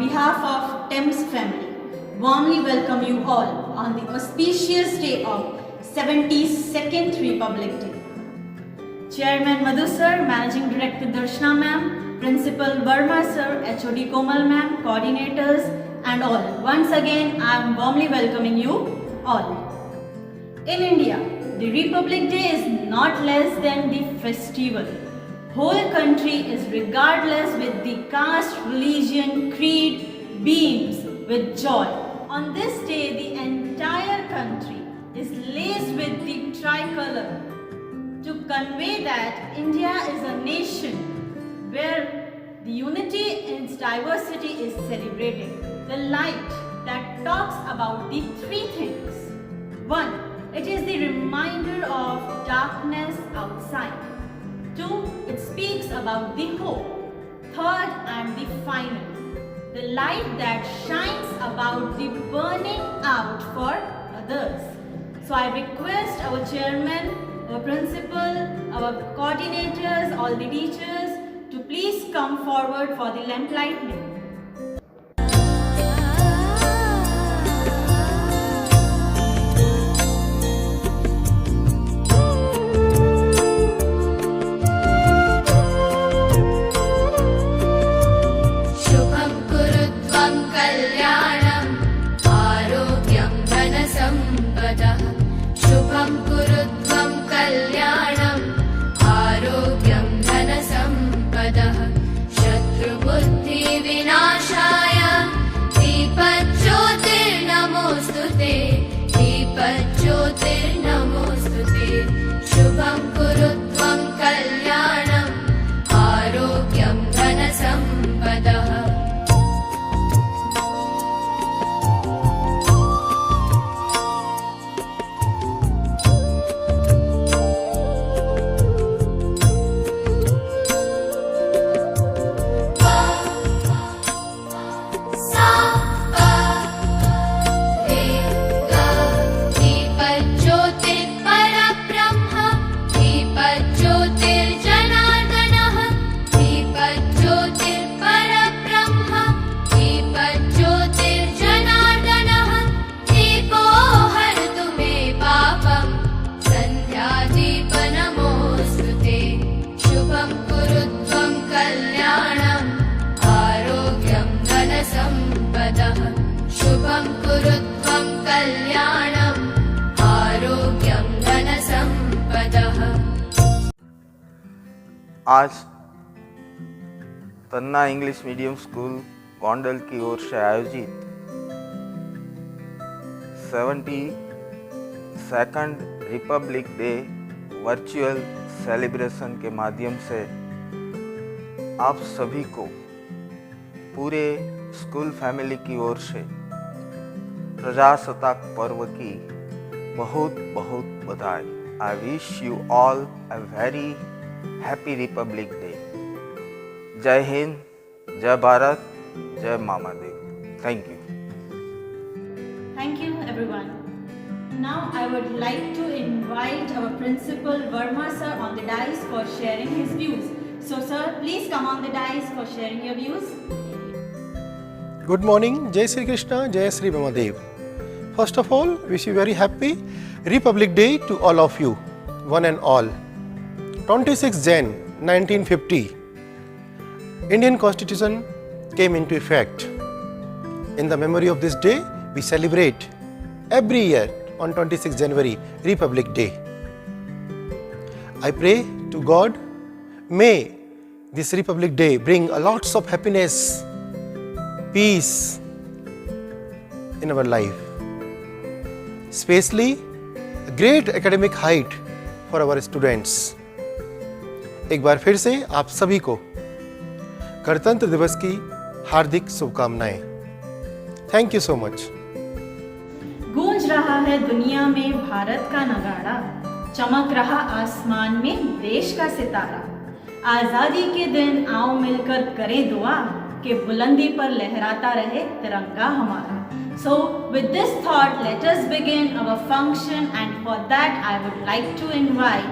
behalf of Thames family, warmly welcome you all on the auspicious day of 72nd Republic Day. Chairman Madhu sir, Managing Director Darshana ma'am, Principal Verma sir, HOD Komal ma'am, coordinators and all. Once again, I am warmly welcoming you all. In India, the Republic Day is not less than the festival. Whole country is regardless with the caste, religion, creed, beams with joy. On this day, the entire country is laced with the tricolor to convey that India is a nation where the unity in its diversity is celebrated. The light that talks about the three things. 1. It is the reminder of darkness outside. 2. It speaks about the hope. 3rd and the final, the light that shines about the burning out for others. So I request our chairman, our principal, our coordinators, all the teachers to please come forward for the lamp lighting. आज तन्ना English medium school Gondal की ओर से आयोजित 72nd Republic day virtual celebration के माध्यम से आप सभी को पूरे स्कूल फैमिली की ओर से प्रजासत्ताक पर्व की बहुत बहुत बधाई। I wish you all a very happy Republic Day. जय हिंद, जय भारत, जय Mamadev. Thank you. Thank you everyone. Now I would like to invite our principal Verma sir on the dais for sharing his views. So sir, please come on the dais for sharing your views. Good morning, Jai Sri Krishna, Jai Sri Mamadev. First of all, wish you very happy Republic Day to all of you, one and all. 26 Jan 1950, Indian Constitution came into effect. In the memory of this day, we celebrate every year on 26 January Republic Day. I pray to God, may this Republic Day bring a lots of happiness, peace in our life, especially a great academic height for our students. एक बार फिर से आप सभी को गणतंत्र दिवस की हार्दिक शुभकामनाएं। Thank you so much. गूंज रहा है दुनिया में भारत का नगाड़ा, चमक रहा आसमान में देश का सितारा। आजादी के दिन आओ मिलकर करें दुआ कि बुलंदी पर लहराता रहे तिरंगा हमारा। So with this thought, let us begin our function, and for that I would like to invite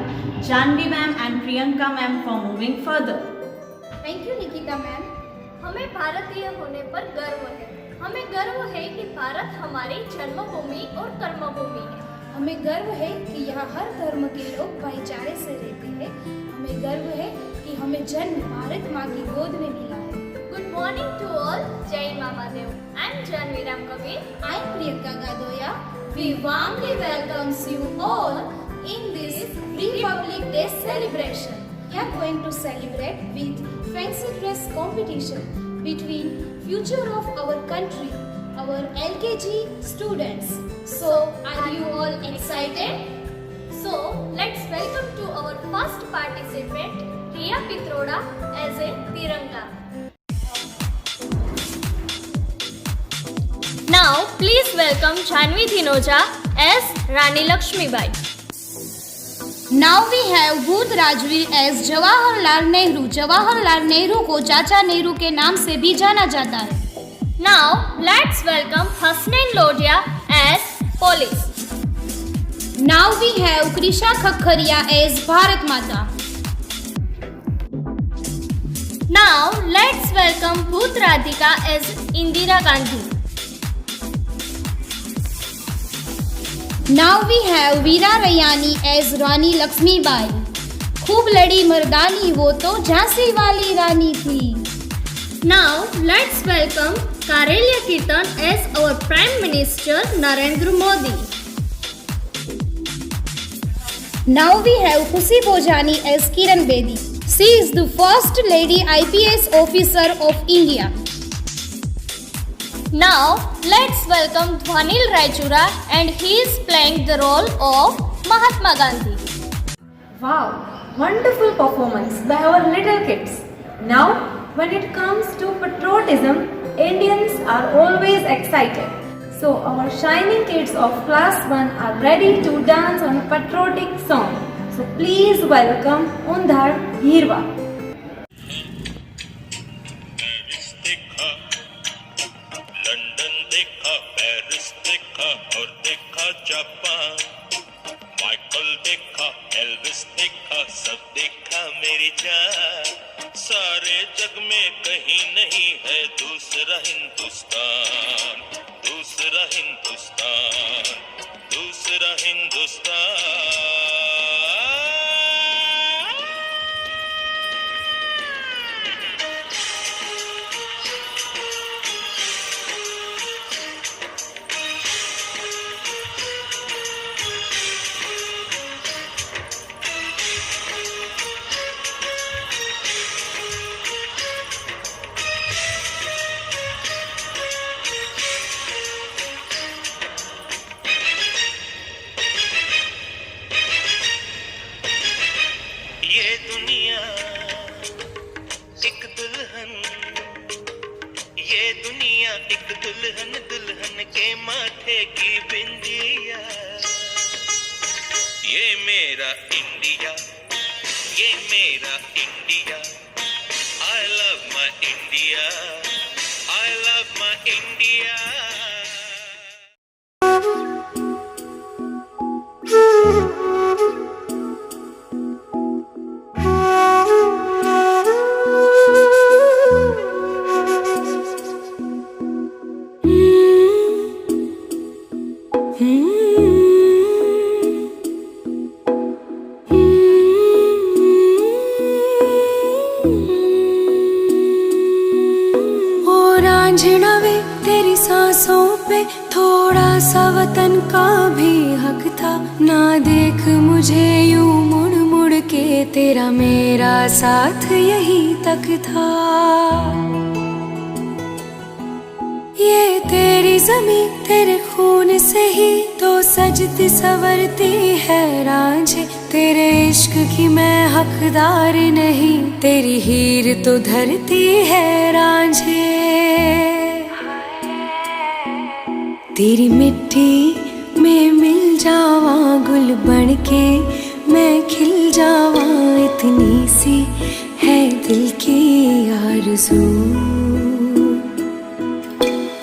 Janvi ma'am and Priyanka ma'am for moving further. Thank you Nikita ma'am. हमें भारतीय होने पर गर्व है। हमें गर्व है कि भारत हमारी जन्मभूमि और कर्मभूमि है। हमें गर्व है कि यहाँ हर धर्म के लोग भाईचारे से रहते हैं। हमें गर्व है कि हमें जन्म भारत माँ की गोद में मिला है। Good morning to all. Jai Mamadev. I am Janvi Ram Kabir. I am Priyanka Gadoya. We warmly welcomes you all in this Republic Day celebration. We are going to celebrate with fancy dress competition between future of our country, our LKG students. So, are you all excited? So, let's welcome to our first participant, Riya Pitroda as a Tiranga. Now, please welcome Janvi Dhinoja as Rani Lakshmibai. Now we have Bhut Rajveer as Jawaharlal Nehru. Jawaharlal Nehru को चाचा नेहरू के नाम से भी जाना जाता है। Now, let's welcome Hasnain Lodia as Police. Now we have Krisha Khakharia as Bharat Mata. Now, let's welcome Bhut Radhika as Indira Gandhi. Now we have Veera Rayani as Rani Lakshmibai. खूब लड़ी मर्दानी वो तो झांसी वाली रानी थी। Now, let's welcome Karelya Kirtan as our Prime Minister Narendra Modi. Now we have Khushi Bojani as Kiran Bedi. She is the first lady IPS officer of India. Now, let's welcome Dhwanil Raichura and he is playing the role of Mahatma Gandhi. Wow, wonderful performance by our little kids. Now, when it comes to patriotism, Indians are always excited. So, our shining kids of class 1 are ready to dance on a patriotic song. So, please welcome Undhar Hirwa. London देखा, Paris देखा और देखा Japan. Michael देखा, Elvis देखा, सब देखा मेरी जान। सारे जग में कहीं नहीं है दूसरा हिंदुस्तान, दूसरा हिंदुस्तान, दूसरा हिंदुस्तान। ये दुनिया एक दुल्हन, ये दुनिया एक दुल्हन, दुल्हन के माथे की बिंदिया। ये मेरा इंडिया, ये मेरा India. I love my India, I love my India। रांझना वे तेरी सांसों पे थोड़ा सा वतन का भी हक था। ना देख मुझे यूं मुड़ मुड़ के, तेरा मेरा साथ यही तक था। ये तेरी ज़मीं तेरे खून से ही तो सजती संवरती है रांझे। तेरे इश्क की मैं हकदार नहीं, तेरी हीर तो धरती है रांझे। तेरी मिट्टी में मिल जावा गुल बन के, मैं खिल जावा इतनी सी है दिल की आरज़ू।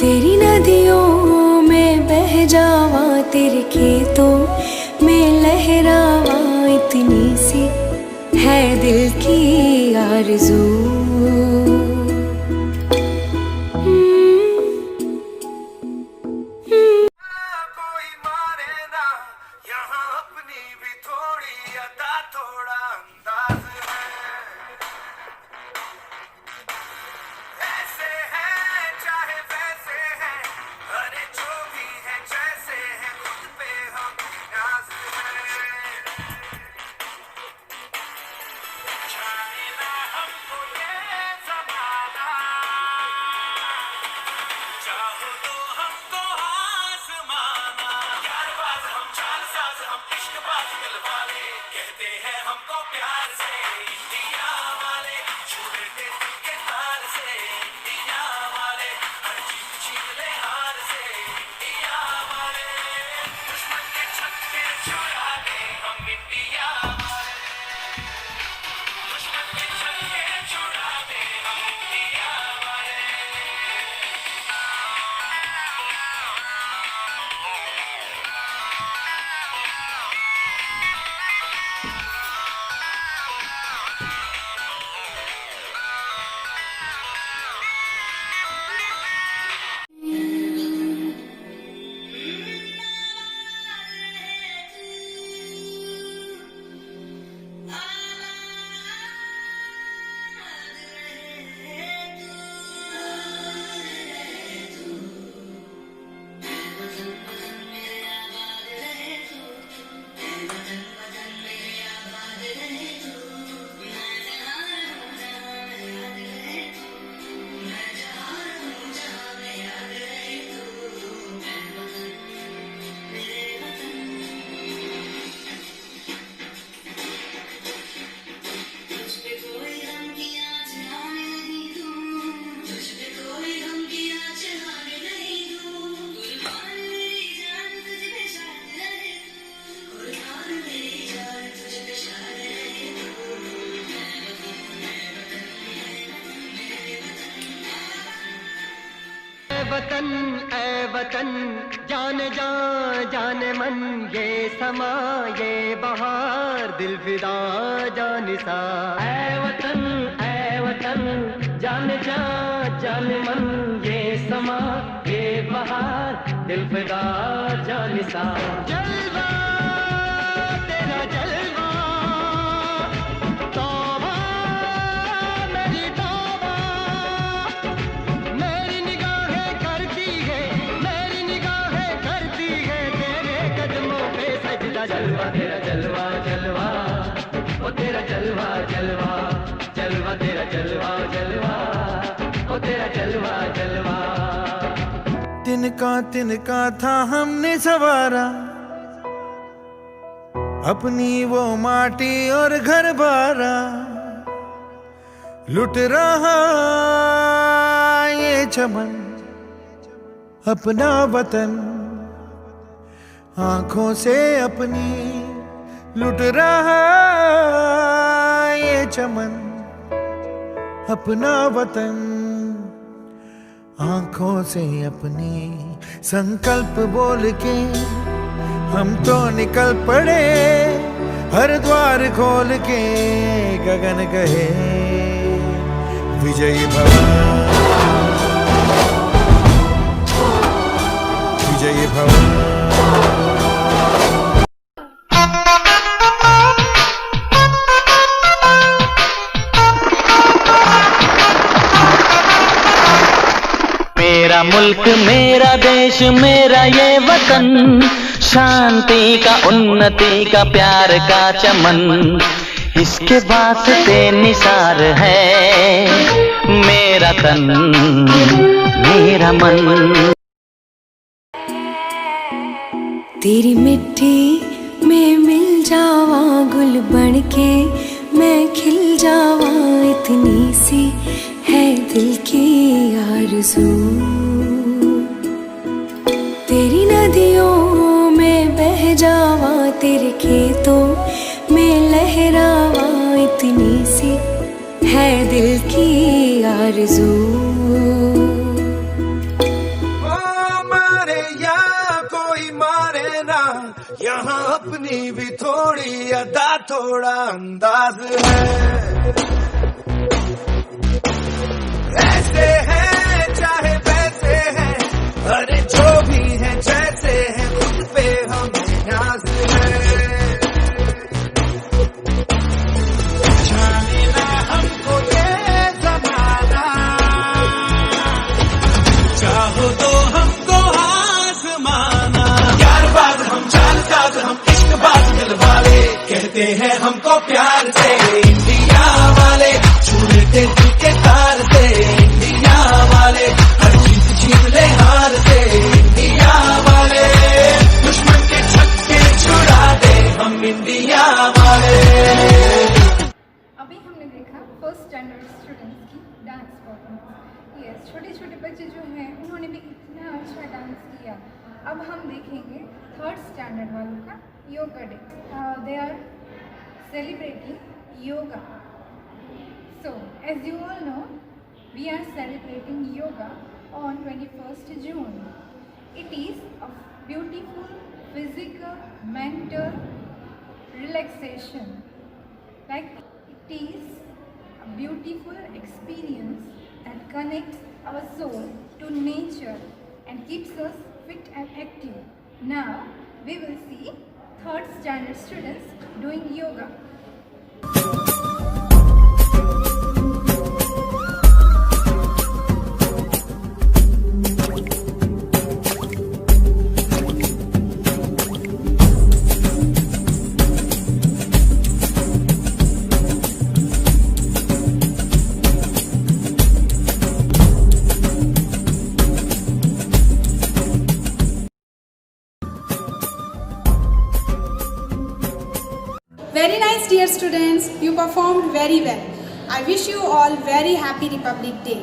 तेरी नदियों में बह जावा, तेरे खेतों में लहरावा इतनी सी है दिल की आरज़ू। ऐ वतन जान जा जान मन ये समा ये बहार दिल फिदा जानिसा ऐ वतन जान जा जान मन ये समा ये बहार दिल फिदा जानिसा जलवा तेरा जलवा तौबा मेरी तौबा मेरी निगाहें करती है तेरे कदमों पे सजदा जलवा तेरा जलवा जलवा ओ तेरा जलवा जलवा जलवा तेरा जलवा जलवा ओ तेरा जलवा जलवा तिनका था हमने सवारा अपनी वो माटी और घर बारा लुट रहा ये चमन अपना वतन आंखों से अपनी लुट रहा ये चमन अपना वतन आंखों से अपनी संकल्प बोल के हम तो निकल पड़े हर द्वार खोल के गगन कहे विजयी भव विजयी भव मेरा मुल्क मेरा देश मेरा ये वतन शांति का उन्नति का प्यार का चमन इसके वास्ते निसार है मेरा तन मेरा मन तेरी मिट्टी में मिल जावा गुल बन के मैं खिल जावा इतनी सी है दिल की आरज़ू तेरी नदियों में बह जावा तेरे खेतों में लहरावा इतनी सी है दिल की आरज़ू मारे या कोई मारे ना यहाँ अपनी भी थोड़ी अदा थोड़ा अंदाज है ऐसे हैं चाहे वैसे हैं अरे जो भी है जैसे है खुद पे हमें न्याज है जाने ना हमको ये जमाना चाहो तो हमको आज़माना यार बात हम जानसाज हम इश्क बात दिल वाले कहते हैं हमको प्यार से इंडिया वाले छूने दिल के तार से इंडिया वाले हर जीत जीत ले हार से इंडिया वाले दुश्मन के छक्के छुड़ा दे हम इंडिया वाले अभी हमने देखा फर्स्ट स्टैंडर्ड स्टूडेंट्स की डांस परफॉर्मेंस यस छोटे छोटे बच्चे जो हैं उन्होंने भी इतना अच्छा डांस किया अब हम देखेंगे थर्ड स्टैंडर्ड वालों का yoga day they are celebrating yoga so as you all know we are celebrating yoga on 21st June it is a beautiful physical mental relaxation like it is a beautiful experience that connects our soul to nature and keeps us fit and active. Now we will see third standard students doing yoga. Very nice dear students, you performed very well. I wish you all very happy Republic Day.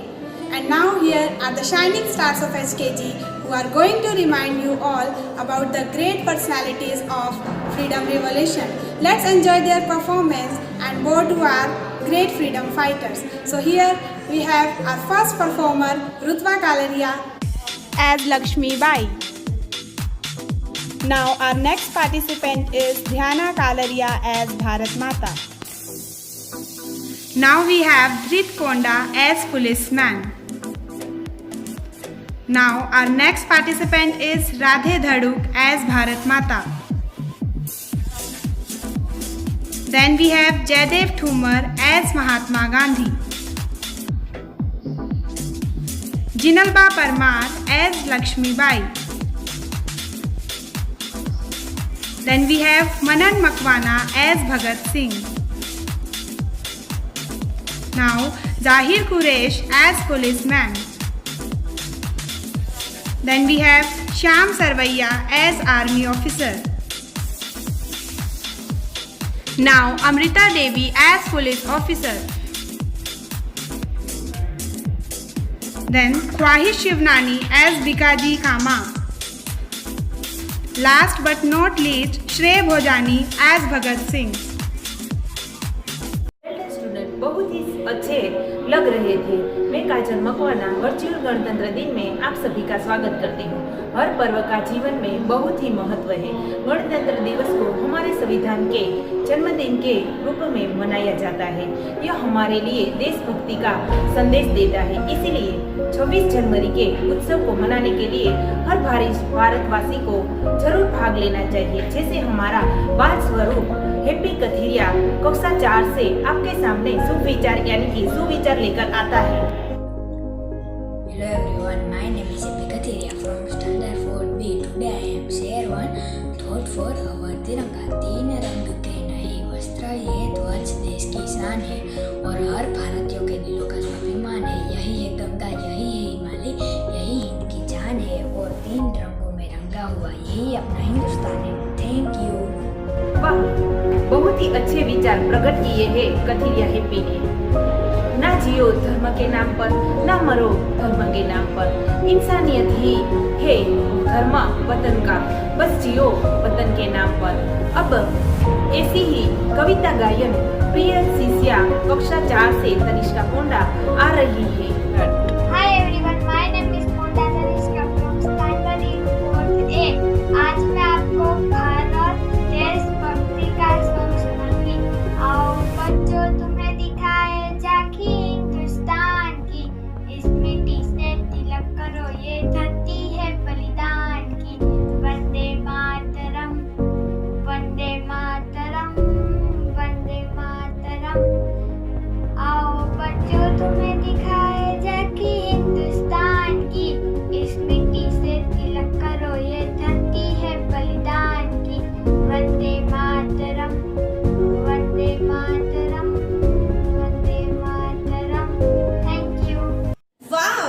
And now here are the shining stars of HKG who are going to remind you all about the great personalities of Freedom Revolution. Let's enjoy their performance and both who are great freedom fighters. So here we have our first performer Rutva Kalaria. as Lakshmi Bai. Now our next participant is Dhyana Kalaria as Bharat Mata. Now we have Dhrit Konda as policeman. Now our next participant is Radhe Dhaduk as Bharat Mata. Then we have Jaidev Thumar as Mahatma Gandhi. Jinalba Parmar as Lakshmi Bai. Then we have Manan Makwana as Bhagat Singh. Now Zahir Quresh as policeman. Then we have Shyam Sarvaiya as army officer. Now Amrita Devi as police officer. Then Khwahish Shivnani as Bikaji Kama. Last but not least, Shrey Bhojani as Bhagat Singh. Student बहुत ही अच्छे लग रहे थे। मैं काजल Makwana virtual गणतंत्र दिन में आप सभी का स्वागत करती हूँ। हर पर्व का जीवन में बहुत ही महत्व है। गणतंत्र दिवस को हमारे संविधान के जन्मदिन के रूप में मनाया जाता है। यह हमारे लिए देशभक्ति का संदेश देता है। इसीलिए 26 जनवरी के उत्सव को मनाने के लिए हर भारतवासी को जरूर भाग लेना चाहिए। जैसे हमारा बाल स्वरूप हैप्पी कथिरिया कक्षा 4 से आपके सामने सुविचार यानी कि सुविचार लेकर आता है। Hello everyone, my name is Happy Kathiria from Standard 4B. Today I am share one thought for our तिरंगा। 3 रंग के नए वस्त्र, ये ध्वज देश की शान है और हर भारतीयों के दिलों का स्वाभिमान है। यही है गंगा, यही है हिमालय, यही हिंद की जान है और 3 रंगों में रंगा हुआ यही अपना हिंदुस्तान है। Thank you. वाह, बहुत ही अच्छे विचार प्रकट किए हैं कथिरिया हैप्पी ने। ना जियो धर्म के नाम पर, ना मरो धर्म के नाम पर। इंसानियत ही है धर्म वतन का, बस जियो वतन के नाम पर। अब ऐसी ही कविता गायन प्रिय शिष्या कक्षा 4 से तनिष्का कोंडा आ रही है। Hi everyone, my name is Konda Tanishka from Standard 4A. आज मैं आपको भारत देशभक्ति का सॉन्ग सुनाऊंगी। आओ बच्चों तुम्हें दिखाए झांकी हिंदुस्तान की, इस मिट्टी से तिलक करो ये धरती है बलिदान की। वंदे मातरम, वंदे मातरम, वंदे मातरम। आओ बच्चों तुम्हें दिखाए झांकी हिंदुस्तान की, इस मिट्टी से तिलक करो ये धरती है बलिदान की। वंदे मातरम, वंदे मातरम, वंदे मातरम। Thank you. Wow,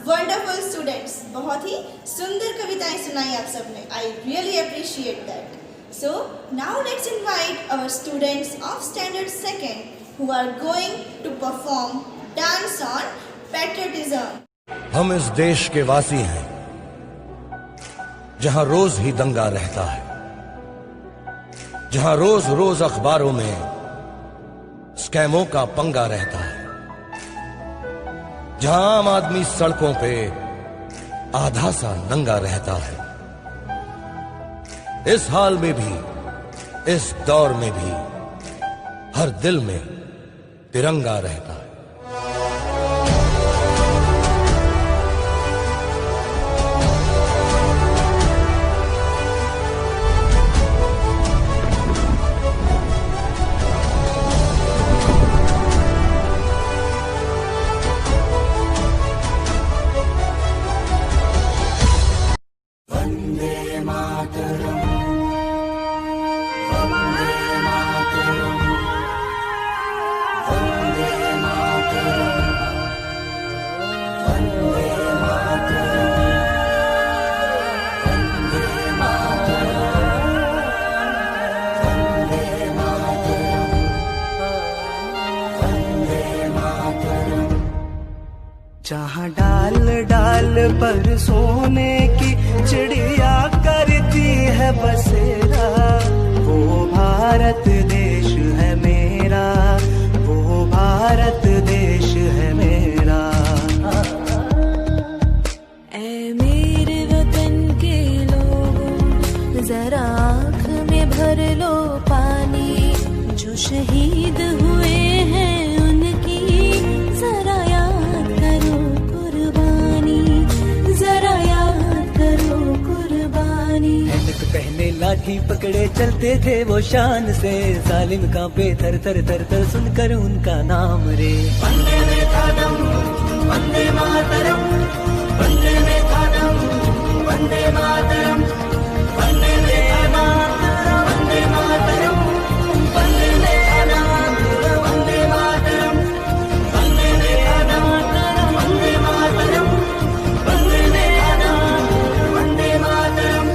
wonderful students, बहुत ही सुंदर कविताएं सुनाई आप सबने। I really appreciate that. So now let's invite our students of standard 2nd who are going to perform dance on patriotism. हम इस देश के वासी हैं जहां रोज ही दंगा रहता है, जहां रोज रोज अखबारों में स्कैमों का पंगा रहता है, जहां आम आदमी सड़कों पे आधा सा नंगा रहता है। इस हाल में भी, इस दौर में भी हर दिल में तिरंगा रहता है। जहाँ डाल डाल पर सोने की चिड़िया करती है बसेरा, वो भारत देश है मेरा, वो भारत देश है मेरा। ऐ मेरे जरा आँख में भर लो पानी, जो शहीद हुए हैं उनकी जरा याद करो कुर्बानी, जरा याद करो कुर्बानी। ऐनक पहने लाठी पकड़े चलते थे वो शान से, जालिम कांपे थर थर थर थर सुनकर उनका नाम रे। वंदे मातरम, वंदे मातरम, वंदे मातरम, वंदे मातरम, वंदे मातरम, वंदे मातरम, वंदे मातरम, वंदे मातरम, वंदे मातरम, वंदे मातरम, वंदे मातरम।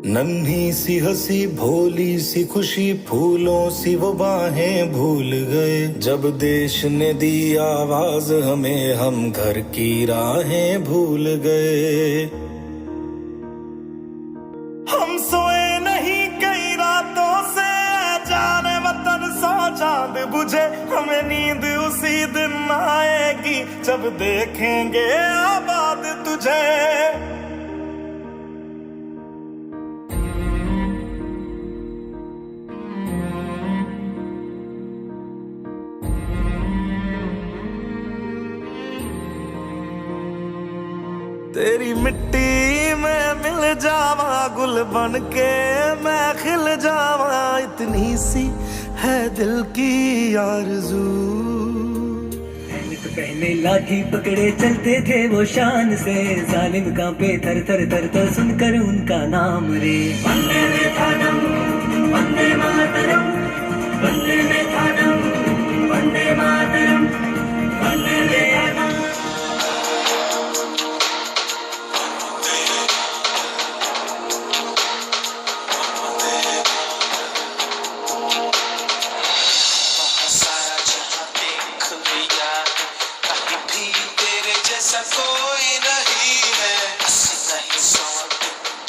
नन्ही सी हंसी भोली सी खुशी फूलों सी वो बाहें भूल गए, जब देश ने दी आवाज हमें हम घर की राहें भूल गए। हम सोए नहीं कई रातों से, जाने वतन सौ चांद बुझे, हमें नींद उसी दिन आएगी जब देखेंगे आबाद तुझे। तेरी मिट्टी में मिल जावा, गुल बन के मैं खिल जावा, इतनी सी है दिल की आरज़ू। ऐनक पहने लाठी पकड़े चलते थे वो शान से, जालिम कांपे थर थर थर थर सुनकर उनका नाम रे। वंदे मातरम, वंदे मातरम, वंदे मातरम, वंदे मातरम, वंदे मातरम। कोई नहीं है, नहीं सौ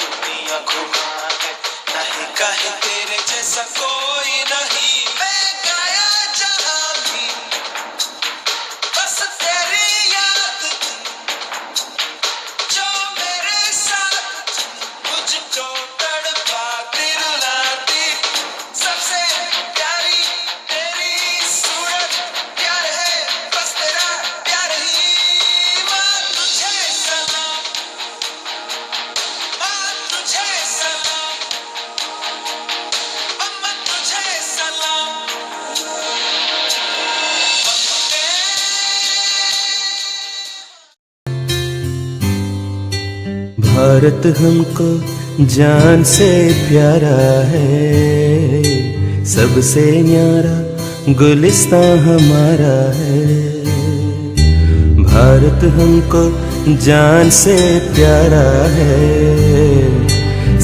दुनिया घुमा है, नहीं कहीं तेरे जैसा कोई नहीं। मैं गाया जहाँ भी बस तेरी याद थी, जो मेरे साथ मुझको तड़पा दिल लाती। सबसे प्यारी तेरी सूरत, प्यार है बस तेरा प्यार ही। भारत हमको जान से प्यारा है, सबसे न्यारा गुलिस्तां हमारा है। भारत हमको जान से प्यारा है,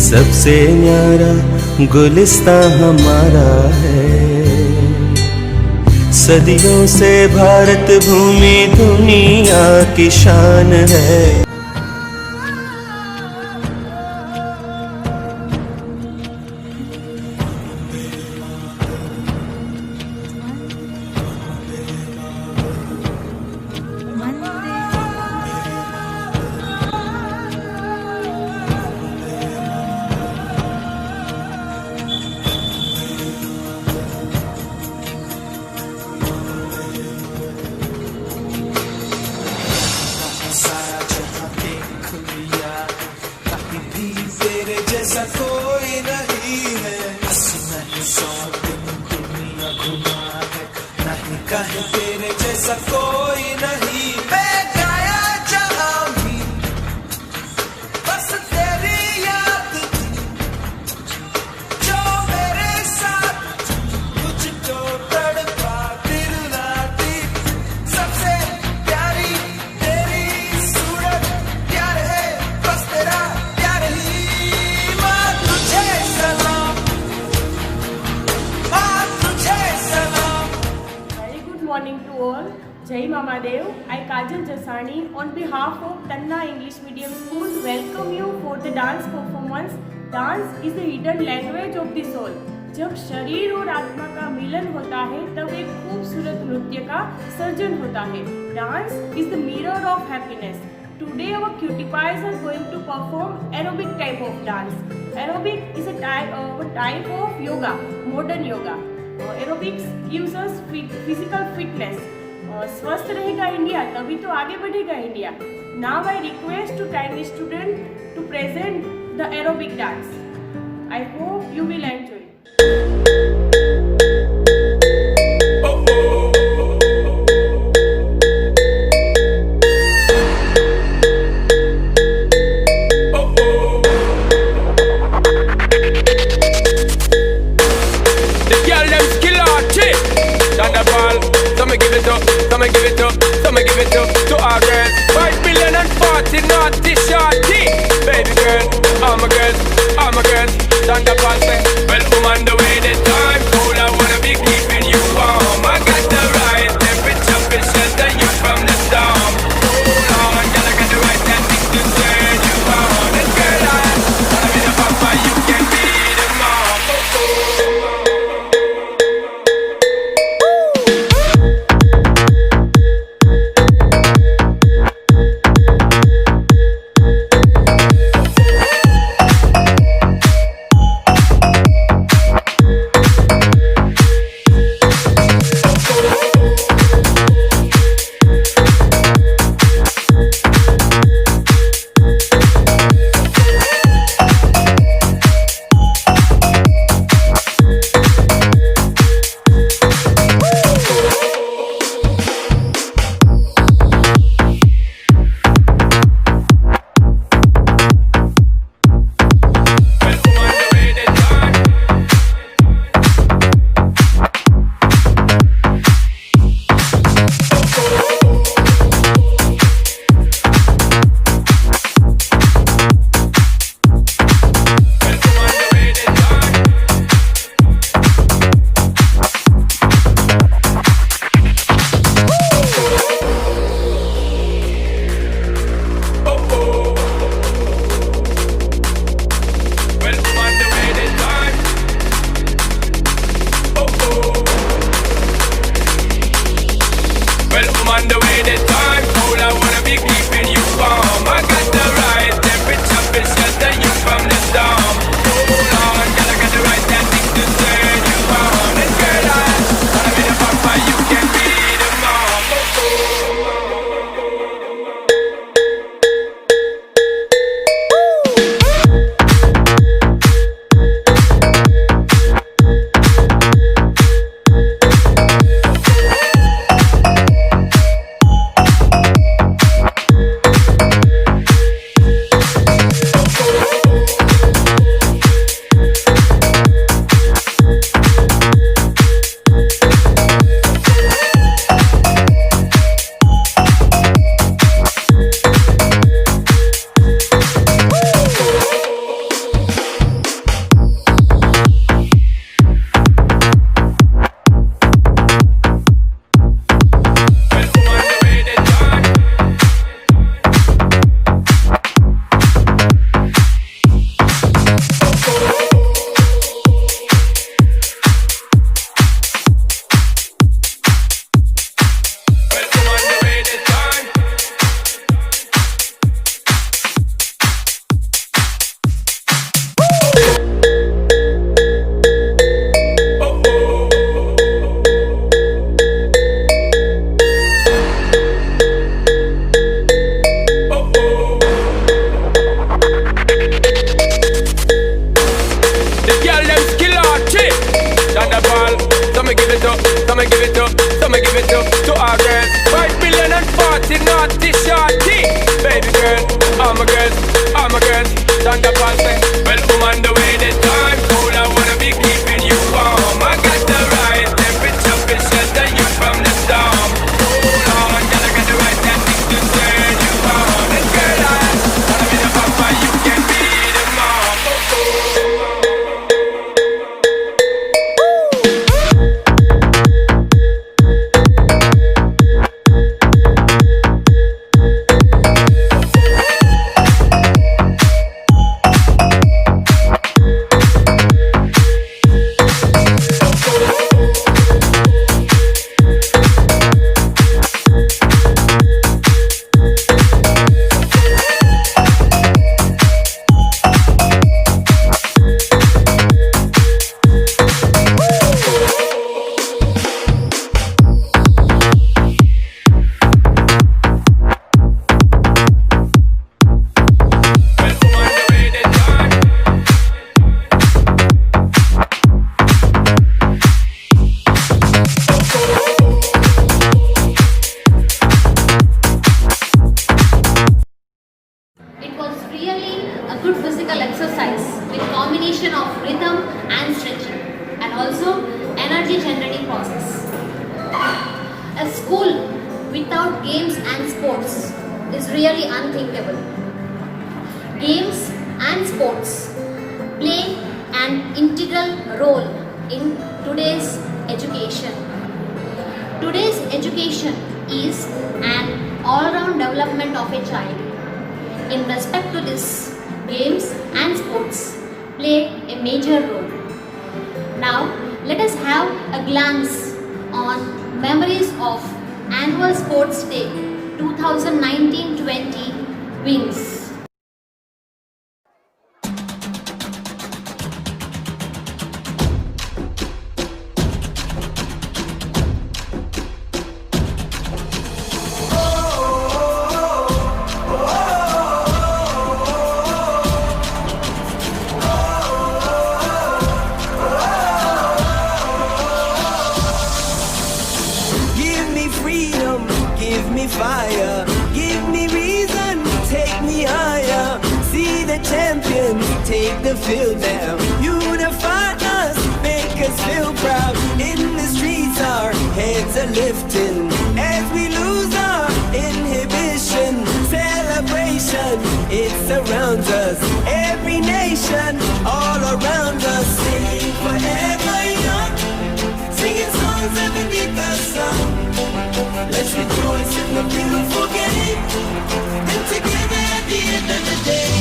सबसे न्यारा गुलिस्तां हमारा है। सदियों से भारत भूमि दुनिया की शान है। जैसा कोई नहीं है, नहीं सौ दुनिया घुमा है, नहीं कहीं तेरे जैसा कोई नहीं। morning to all. Jai Mamadev. I Kajal Jasani on behalf of Tanna English Medium School welcome you for the dance performance. Dance is the hidden language of the soul. जब शरीर और आत्मा का मिलन होता है तब एक खूबसूरत नृत्य का सर्जन होता है. Dance is the mirror of happiness. Today our cutie pies are going to perform aerobic type of dance. Aerobic is a type of yoga, modern yoga. Aerobics gives us physical fitness. स्वस्थ रहेगा India तभी तो आगे बढ़ेगा India. Now I request to tiny student to present the aerobic dance. I hope you will enjoy. To our girls, 5 million and 40 naughty shorty. Baby girl, all my girls, stand up and say, well, I'm on the way, the time cold, I wanna be keeping you warm. I got the right temperature to shelter you from the storm. Hold on, girl, I got the right tactics to turn you on. And girl, I wanna be the papa, you can be the mom. A school without games and sports is really unthinkable. Games and sports play an integral role in today's education. Today's education is an all-round development of a child. In respect to this, games and sports play a major role. Now, let us have a glance on memories of Annual Sports Day 2019-20 wins. Give me freedom, give me fire, give me reason, take me higher. See the champions take the field now. Unify us, make us feel proud. In the streets our heads are lifting as we lose our inhibition. Celebration, it surrounds us. Every nation, all around us. Sing forever young, singing songs underneath the sun. Let's rejoice in the beautiful game, and together at the end of the day,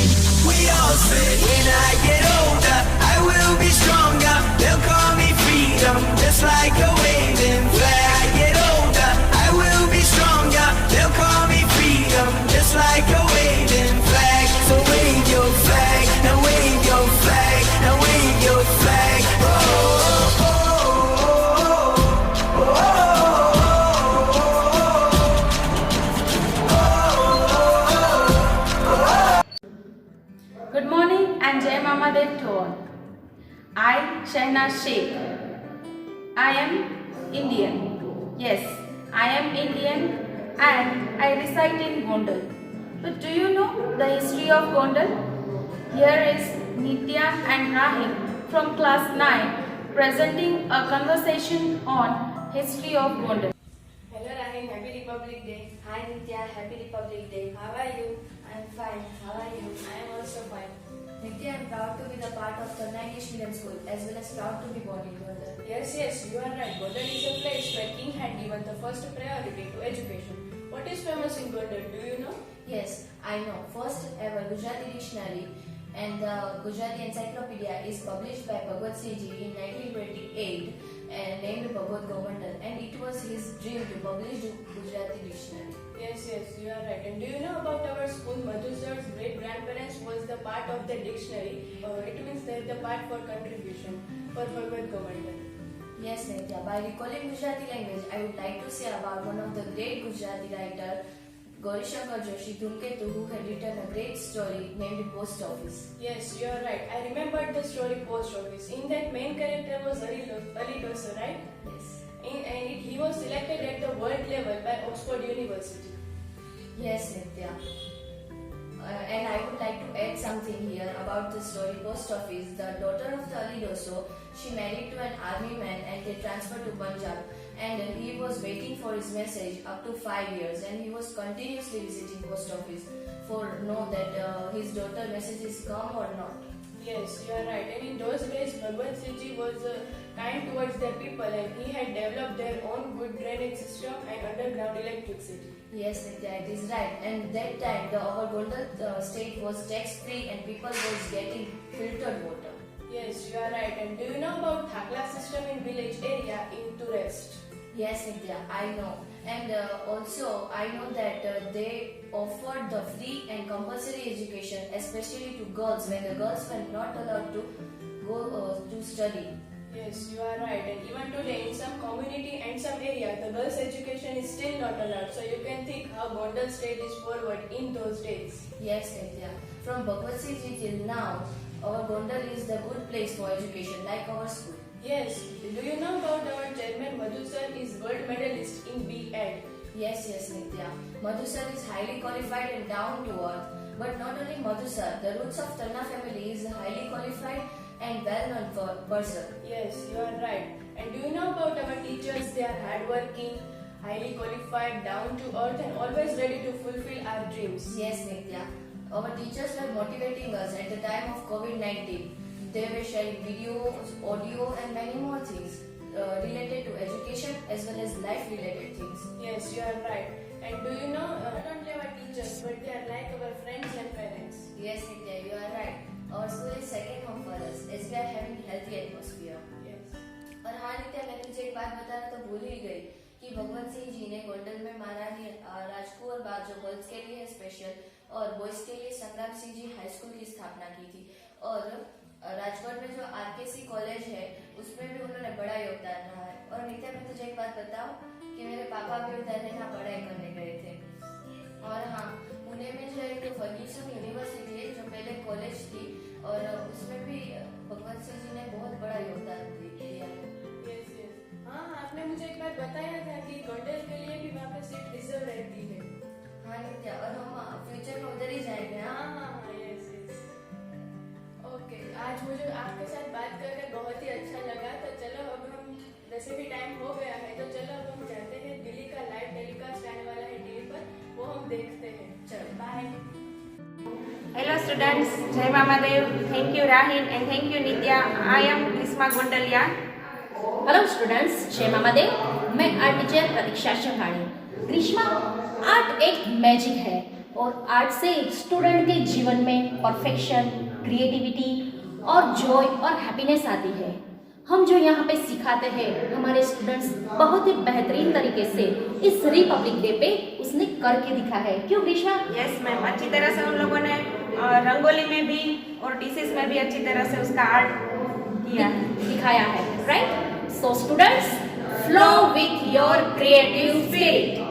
we all say, when I get older, I will be stronger. They'll call me freedom, just like a waving flag. I get older, I will be stronger. They'll call me freedom, just like a waving flag. So wave your flag, now wave your flag, now wave your flag. Oh, oh, oh. Good morning and Jai Mama Dev to all. I, Shehnaz Sheikh. I am Indian. Yes, I am Indian and I reside in Gondal. But do you know the history of Gondal? Here is Nitya and Rahim from class 9 presenting a conversation on history of Gondal. Hello Rahim, Happy Republic Day. Hi Nitya, Happy Republic Day. How are you? I'm fine. How are you? I am also fine. Nitya, I'm proud to be the part of Tanna English Medium School as well as proud to be born in Gondal. Yes, you are right. Gondal is a place where King had given the first priority to education. What is famous in Gondal? Do you know? Yes, I know. First ever Gujarati dictionary and the Gujarati Encyclopedia is published by Bhagwat Singh Ji in 1928 and named Bhagwat Govardhan, and it was his dream to publish the Gujarati dictionary. Yes, you are right. And do you know about our school? Madhu sir's great grandparents was the part of the dictionary. It means they're the part for contribution for Bhagwat Govardhan. Yes, Nitya. By recalling Gujarati language, I would like to say about one of the great Gujarati writer, Gaurishankar Joshi Dhumketu, who had written a great story named Post Office. Yes, you are right. I remembered the story Post Office. In that main character was Ali Dosa, right? Yes. He was selected at the world level by Oxford University. Yes, Nitya. And I would like to add something here about the story Post Office. The daughter of the Ali Doso, she married to an army man and they transferred to Punjab. And he was waiting for his message up to 5 years, and he was continuously visiting Post Office for know that his daughter messages come or not. Yes, you are right. And in those days, Bhagwat Singh Ji was kind towards their people, and he had developed their own good drainage system and underground electricity. Yes, Nitya, it is right. And that time, our Gondal state was tax-free and people was getting filtered water. Yes, you are right. And do you know about Thakla system in village area in Tourist? Yes, Nitya, I know. And also, I know that they offered the free and compulsory education, especially to girls, when the girls were not allowed to go to study. Yes, you are right. And even today, in some community and some area, the girls' education is still not allowed. So you can think how Gondal state is forward in those days. Yes, Nitya. From Bhagwat Singh Ji till now, our Gondal is the good place for education, like our school. Yes. Do you know about our chairman Madhu sir is world medalist in B.Ed? Yes, Nitya. Madhu sir is highly qualified and down to earth. But not only Madhu sir, the roots of Tanna family is highly qualified and well-known person. Yes, you are right. And do you know about our teachers? They are hardworking, highly qualified, down to earth, and always ready to fulfill our dreams. Yes, Nitya. Our teachers were motivating us at the time of COVID-19. They were sharing videos, audio, and many more things related to education as well as life-related things. Yes, you are right. And do you know, not only our teachers, but they are like our friends and parents. Yes, Nitya, you are right. Our school is second home for us as we are having healthy atmosphere. Yes. और हाँ नित्या, मैं तुझे एक बात बताना तो भूल ही गई कि भगवत सिंह जी ने गोंडल में महारानी राजकुंवर बाग जो गर्ल्स के लिए है स्पेशल और बॉयज के लिए संग्राम सिंह जी हाई स्कूल की स्थापना की थी। और राजकोट में जो आरकेसी कॉलेज है उसमें भी उन्होंने बड़ा योगदान रहा है। और नित्या, मैं तुझे एक बात बताऊं कि मेरे पापा भी उधर यहाँ पढ़ाई करने गए थे। और हाँ, पुणे में जो एक फर्ग्यूसन यूनिवर्सिटी है जो पहले कॉलेज थी और उसमें भी भगवत सिंह जी ने बहुत बड़ा योगदान दिया। Yes, yes. हाँ, आपने मुझे एक बार बताया था कि गोंडल के लिए भी वहाँ पे सीट रिजर्व रहती है। हाँ नित्या, और हम फ्यूचर में उधर ही जाएंगे। हाँ हाँ हाँ, यस यस। ओके, आज मुझे आपके साथ बात करके बहुत ही अच्छा लगा। तो चलो अब हम, वैसे भी टाइम हो गया है, तो चलो अब हम जाते हैं। दिल्ली का लाइव टेलीकास्ट आने वाला है टीवी पर, वो हम देखते हैं। चलो bye. Hello students, Jai Mamadev. Thank you Rahin and thank you Nitya. I am Grishma Gondalia. Hello students, जय मामादेव। मैं आर्ट टीचर प्रतीक्षा शहानी। ग्रीष्मा, आर्ट एक मैजिक है और आर्ट से स्टूडेंट के जीवन में परफेक्शन, क्रिएटिविटी और जॉय और हैप्पीनेस आती है। हम जो यहाँ पे सिखाते हैं हमारे स्टूडेंट्स बहुत ही बेहतरीन तरीके से इस रिपब्लिक डे पे उसने करके दिखा है। क्यों ग्रीष्मा? यस मैम, अच्छी तरह से उन लोगों ने रंगोली में भी और डिशेस में भी अच्छी तरह से उसका आर्ट किया दिखाया है, right? So students, flow with your creative spirit.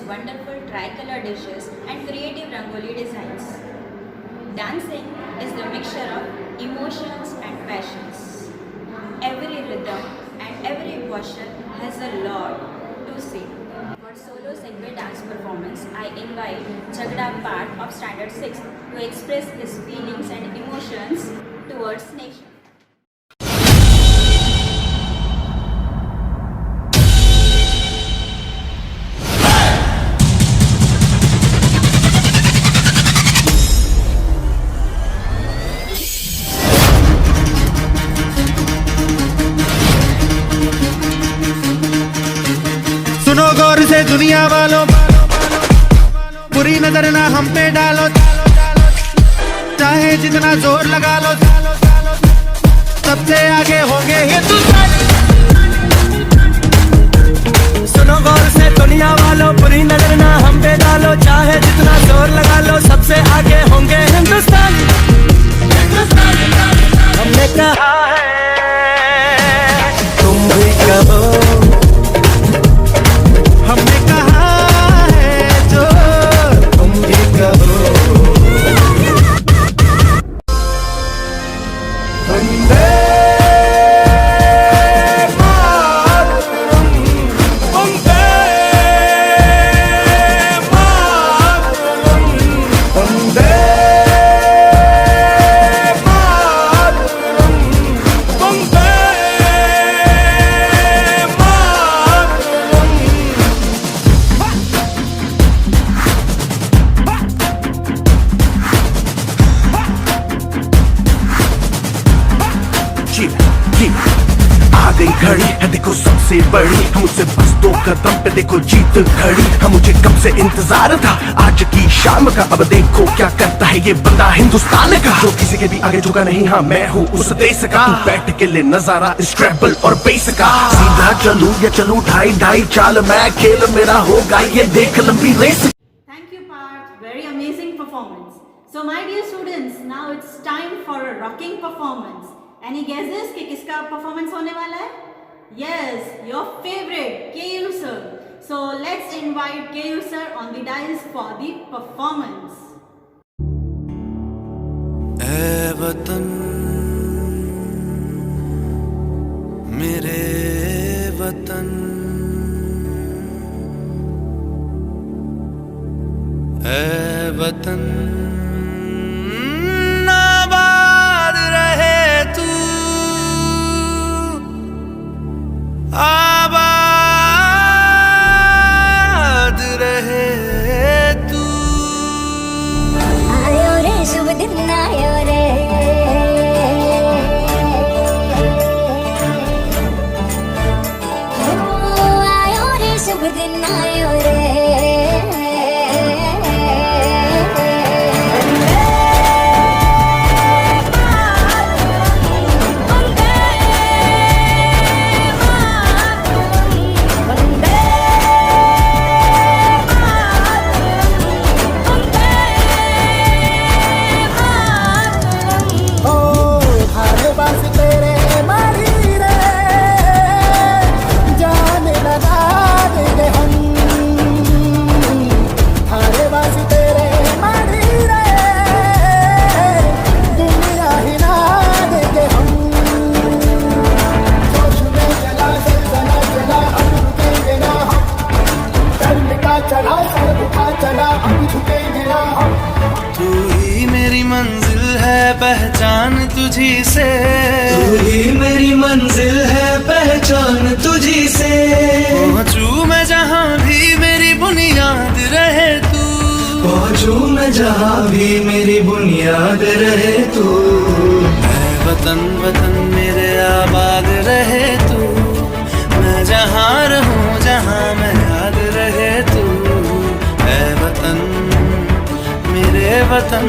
Wonderful tricolor dishes and creative rangoli designs. Dancing is the mixture of emotions and passions. Every rhythm and every posture has a lot to say. For solo Segway dance performance, I invite Jagda Part of Standard 6 to express his feelings and emotions towards nature. सुनो गौर से दुनिया वालों, बुरी नजर ना हम पे डालो, चाहे जितना जोर लगा लो, सबसे आगे होंगे हिंदुस्तान। सुनो गौर से दुनिया वालों, बुरी नजर ना हम पे डालो, चाहे जितना जोर लगा लो, सबसे आगे होंगे हिंदुस्तान। हमने कहा है तुम भी कहो, हमने कहा है जो तुम भी कहो। वंदे मातरम, वंदे मातरम, वंदे मातरम, वंदे आ गई घड़ी है देखो सबसे बड़ी, हमसे बस 2 कदम पे देखो जीत खड़ी है। मुझे कब से इंतजार था आज आज की शाम का। अब देखो क्या करता है ये बंदा हिंदुस्तान का, जो किसी के भी आगे झुका नहीं। हाँ मैं हूँ उस देश का, तू बैठ के ले नजारा स्क्रैम्बल और बेस का। सीधा चलूं या चलूं ढाई ढाई चाल, मैं खेल मेरा होगा ये देख लंबी race. Thank you, Parth. Very amazing performance. So, my dear students, now it's time for a rocking performance. Any guesses कि किसका performance होने वाला है? Yes, your favorite KU sir. So, let's invite KU sir on the dais for the performance. ऐ वतन मेरे वतन, ऐ वतन आबाद रहे तू, आबाद रहे तू। आयो रे शुभ दिन आयो रे, आयो रे शुभ दिन आयो रे। तू ही मेरी मंजिल है पहचान तुझी से, तू ही मेरी मंजिल है पहचान तुझी से। पहुँचूं मैं जहाँ भी मेरी बुनियाद रहे तू, पहुँचूं मैं जहाँ भी मेरी बुनियाद रहे तू। मैं वतन वतन मेरे आबाद रहे तू, मैं जहाँ रहूं जहाँ मैं याद रहे तू। ऐ वतन मेरे वतन।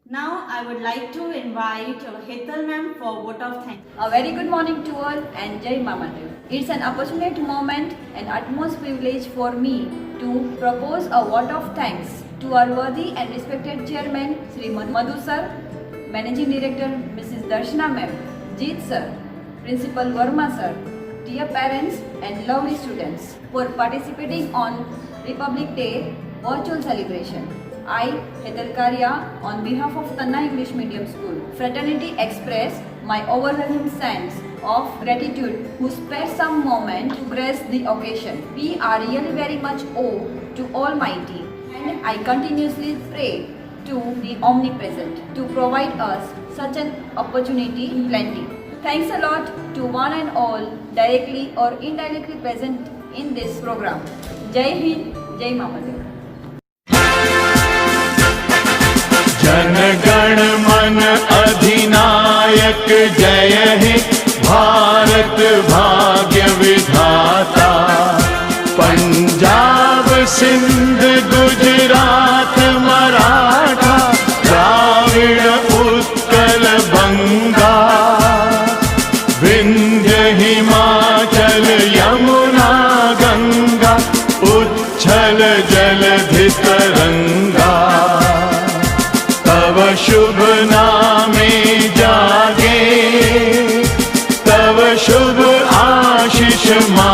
Now, I would like to invite Hetal ma'am for vote of thanks. A very good morning to all and Jai Mamadev. It's an opportune moment and utmost privilege for me to propose a vote of thanks to our worthy and respected chairman Sri Madhu sir, Managing Director Mrs. Darshana ma'am, Jeet sir, Principal Verma sir, dear parents and lovely students for participating on Republic Day virtual celebration. I, Hetal Karya, on behalf of Tanna English Medium School, fraternity express my overwhelming sense of gratitude who spared some moment to grace the occasion. We are really very much owed to Almighty, and I continuously pray to the Omnipresent to provide us such an opportunity in plenty. Thanks a lot to one and all directly or indirectly present in this program. Jai Hind, Jai Mamadev. Jana Gana मन अधिनायक जय हे भारत भाग्य विधाता। पंजाब सिंध गुजरात मराठा द्राविड़ उत्कल बंगा, विंध्य हिमाचल यमुना गंगा उच्छल जलधि तरंगा। तव शुभ नामे जागे, तव शुभ आशीष मा